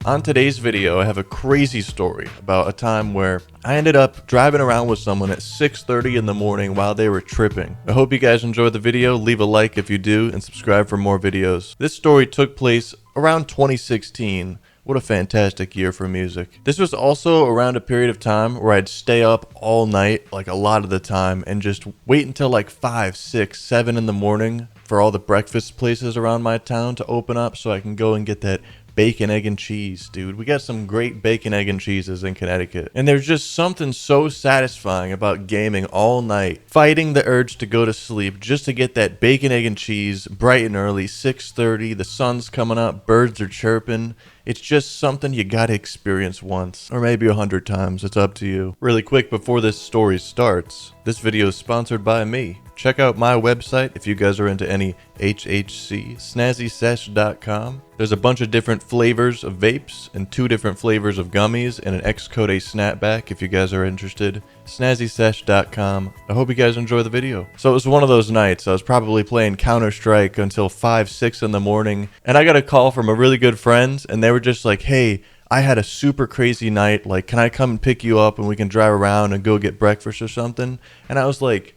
On today's video, I have a crazy story about a time where I ended up driving around with someone at 6:30 in the morning while they were tripping. I hope you guys enjoyed the video. Leave a like if you do and subscribe for more videos. This story took place around 2016. What a fantastic year for music. This was also around a period of time where I'd stay up all night, like a lot of the time, and just wait until like 5, 6, 7 in the morning for all the breakfast places around my town to open up so I can go and get that bacon, egg, and cheese, dude. We got some great bacon, egg, and cheeses in Connecticut. And there's just something so satisfying about gaming all night, fighting the urge to go to sleep just to get that bacon, egg, and cheese bright and early, 6:30, the sun's coming up, birds are chirping. It's just something you gotta experience once, or maybe 100 times, it's up to you. Really quick before this story starts, this video is sponsored by me. Check out my website if you guys are into any HHC, snazzysesh.com. There's a bunch of different flavors of vapes and 2 different flavors of gummies and an xCodeh snapback if you guys are interested. snazzysesh.com. I hope you guys enjoy the video. So it was one of those nights. I was probably playing Counter-Strike until 5, 6 in the morning, and I got a call from a really good friend, and they were just like, hey, I had a super crazy night. Like, can I come and pick you up and we can drive around and go get breakfast or something? And I was like,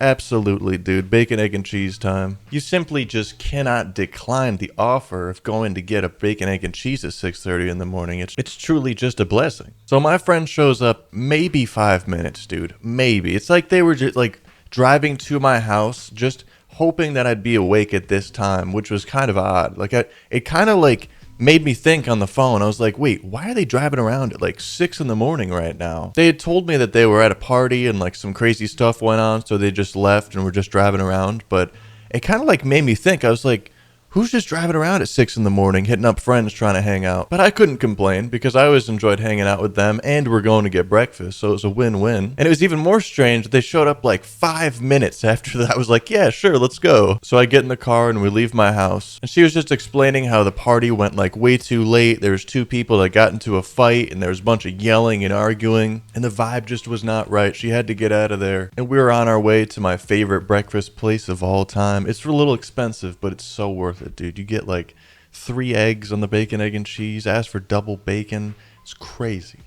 absolutely, dude. Bacon, egg, and cheese time. You simply just cannot decline the offer of going to get a bacon, egg, and cheese at 6:30 in the morning. It's truly just a blessing. So my friend shows up maybe 5 minutes, dude. Maybe. It's like they were just like driving to my house, just hoping that I'd be awake at this time, which was kind of odd. Like it kind of like made me think on the phone. I was like, wait, why are they driving around at like 6 in the morning right now? They had told me that they were at a party and like some crazy stuff went on, so they just left and were just driving around. But it kind of like made me think. I was like, who's just driving around at 6 in the morning, hitting up friends trying to hang out? But I couldn't complain because I always enjoyed hanging out with them and we're going to get breakfast, so it was a win-win. And it was even more strange that they showed up like 5 minutes after that. I was like, yeah, sure, let's go. So I get in the car and we leave my house. And she was just explaining how the party went like way too late. There was 2 people that got into a fight and there was a bunch of yelling and arguing. And the vibe just was not right. She had to get out of there. And we were on our way to my favorite breakfast place of all time. It's a little expensive, but it's so worth it, dude. You get like 3 eggs on the bacon, egg, and cheese. Ask for double bacon. It's crazy.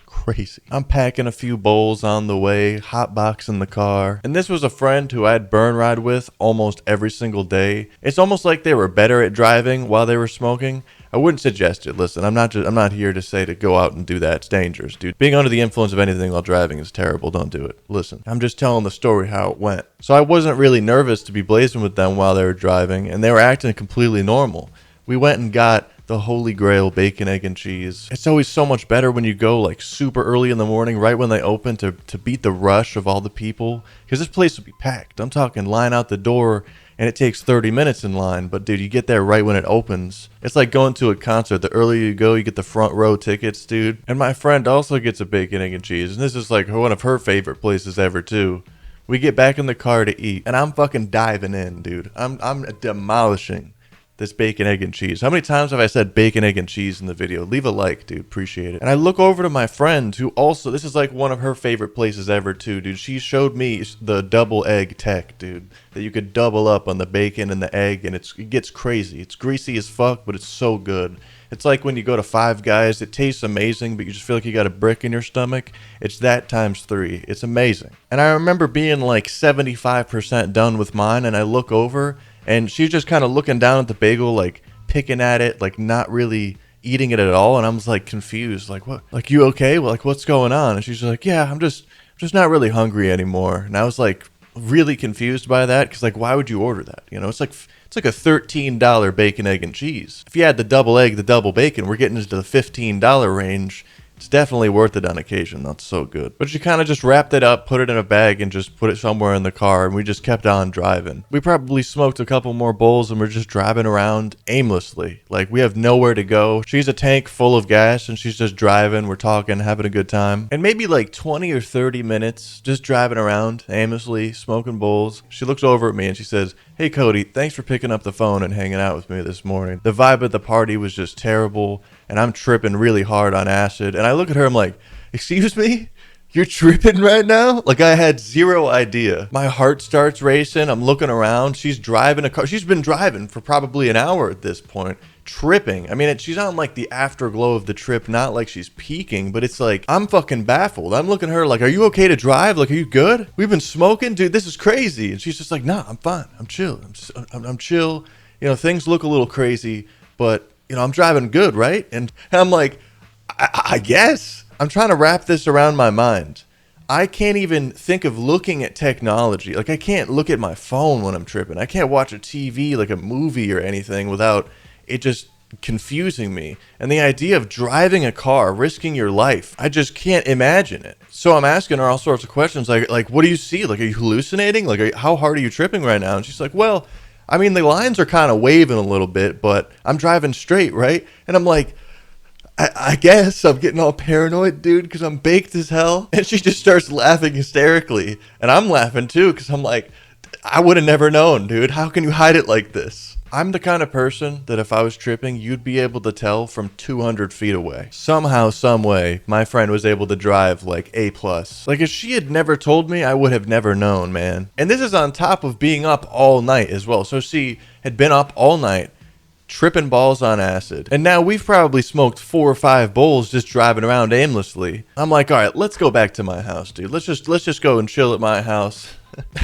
Crazy. I'm packing a few bowls on the way, hotbox in the car. And this was a friend who I'd burn ride with almost every single day. It's almost like they were better at driving while they were smoking. I wouldn't suggest it. Listen, I'm not here to say to go out and do that. It's dangerous, dude. Being under the influence of anything while driving is terrible. Don't do it. Listen, I'm just telling the story how it went. So I wasn't really nervous to be blazing with them while they were driving, and they were acting completely normal. We went and got the holy grail bacon, egg, and cheese. It's always so much better when you go like super early in the morning, right when they open, to beat the rush of all the people, because this place would be packed. I'm talking line out the door, and it takes 30 minutes in line, but dude, you get there right when it opens. It's like going to a concert. The earlier you go, you get the front row tickets, dude. And my friend also gets a bacon, egg, and cheese, and this is like one of her favorite places ever too. We get back in the car to eat, and I'm fucking diving in, dude. I'm demolishing this bacon, egg, and cheese. How many times have I said bacon, egg, and cheese in the video? Leave a like, dude. Appreciate it. And I look over to my friend who also, this is like one of her favorite places ever too, dude. She showed me the double egg tech, dude. That you could double up on the bacon and the egg, and it gets crazy. It's greasy as fuck, but it's so good. It's like when you go to Five Guys, it tastes amazing, but you just feel like you got a brick in your stomach. It's that times 3. It's amazing. And I remember being like 75% done with mine, and I look over, and she's just kind of looking down at the bagel, like picking at it, like not really eating it at all. And I was like confused, like, what? Like, you okay? Well, like, what's going on? And she's like, yeah, I'm just not really hungry anymore. And I was like really confused by that, because like, why would you order that? You know, it's like a $13 bacon, egg, and cheese. If you had the double egg, the double bacon, we're getting into the $15 range. It's definitely worth it on occasion. That's so good. But she kind of just wrapped it up, put it in a bag, and just put it somewhere in the car, and we just kept on driving. We probably smoked a couple more bowls, and we're just driving around aimlessly. Like, we have nowhere to go. She's a tank full of gas, and she's just driving. We're talking, having a good time. And maybe like 20 or 30 minutes, just driving around aimlessly, smoking bowls. She looks over at me, and she says, hey, Cody, thanks for picking up the phone and hanging out with me this morning. The vibe at the party was just terrible, and I'm tripping really hard on acid. And I look at her, I'm like, excuse me? You're tripping right now? Like, I had zero idea. My heart starts racing. I'm looking around. She's driving a car. She's been driving for probably an hour at this point, tripping. I mean, she's on like the afterglow of the trip, not like she's peaking, but it's like, I'm fucking baffled. I'm looking at her like, are you okay to drive? Like, are you good? We've been smoking, dude. This is crazy. And she's just like, nah, I'm fine. I'm chill. I'm chill. You know, things look a little crazy, but you know, I'm driving good, right? And I'm like, I guess. I'm trying to wrap this around my mind. I can't even think of looking at technology. Like, I can't look at my phone when I'm tripping. I can't watch a TV, like a movie or anything, without it just confusing me. And the idea of driving a car, risking your life, I just can't imagine it. So I'm asking her all sorts of questions, like what do you see? Like, are you hallucinating? Like, how hard are you tripping right now? And she's like, well, I mean, the lines are kind of waving a little bit, but I'm driving straight, right? And I'm like, I guess I'm getting all paranoid, dude, because I'm baked as hell. And she just starts laughing hysterically. And I'm laughing too, because I'm like, I would have never known, dude. How can you hide it like this? I'm the kind of person that if I was tripping, you'd be able to tell from 200 feet away. Somehow, some way, my friend was able to drive like A+. Like, if she had never told me, I would have never known, man. And this is on top of being up all night as well. So she had been up all night, tripping balls on acid. And now we've probably smoked 4 or 5 bowls just driving around aimlessly. I'm like, all right, let's go back to my house, dude. Let's just go and chill at my house.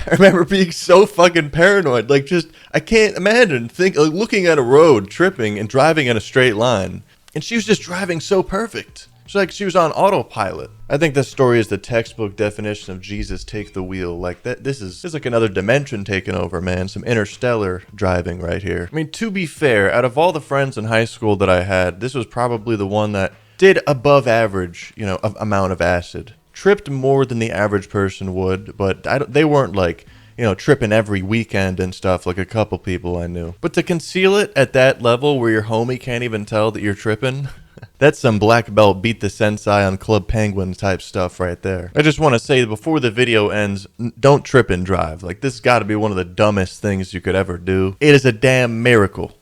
I remember being so fucking paranoid. Like, just, I can't imagine looking at a road, tripping and driving in a straight line. And she was just driving so perfect. It's like she was on autopilot. I think this story is the textbook definition of Jesus take the wheel. Like, that, this is like another dimension taking over, man. Some interstellar driving right here. I mean, to be fair, out of all the friends in high school that I had, this was probably the one that did above average, you know, amount of acid. Tripped more than the average person would, but they weren't like, you know, tripping every weekend and stuff like a couple people I knew. But to conceal it at that level where your homie can't even tell that you're tripping, that's some black belt beat the sensei on Club Penguin type stuff right there. I just want to say before the video ends, don't trip and drive. Like, this has got to be one of the dumbest things you could ever do. It is a damn miracle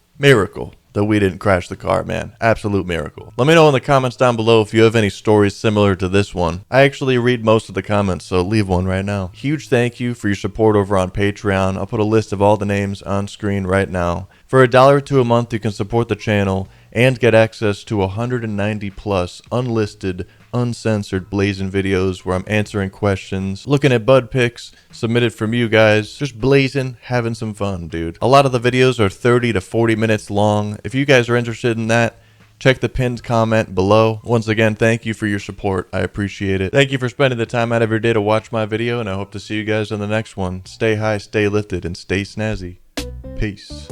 that we didn't crash the car, man. Absolute miracle. Let me know in the comments down below if you have any stories similar to this one. I actually read most of the comments, so leave one right now. Huge thank you for your support over on Patreon. I'll put a list of all the names on screen right now. For $1 or $2 a month, you can support the channel and get access to 190 plus unlisted, uncensored blazing videos where I'm answering questions, looking at bud pics submitted from you guys, just blazing, having some fun, dude. A lot of the videos are 30 to 40 minutes long. If you guys are interested in that, check the pinned comment below. Once again, thank you for your support. I appreciate it. Thank you for spending the time out of your day to watch my video, and I hope to see you guys in the next one. Stay high, stay lifted, and stay snazzy. Peace.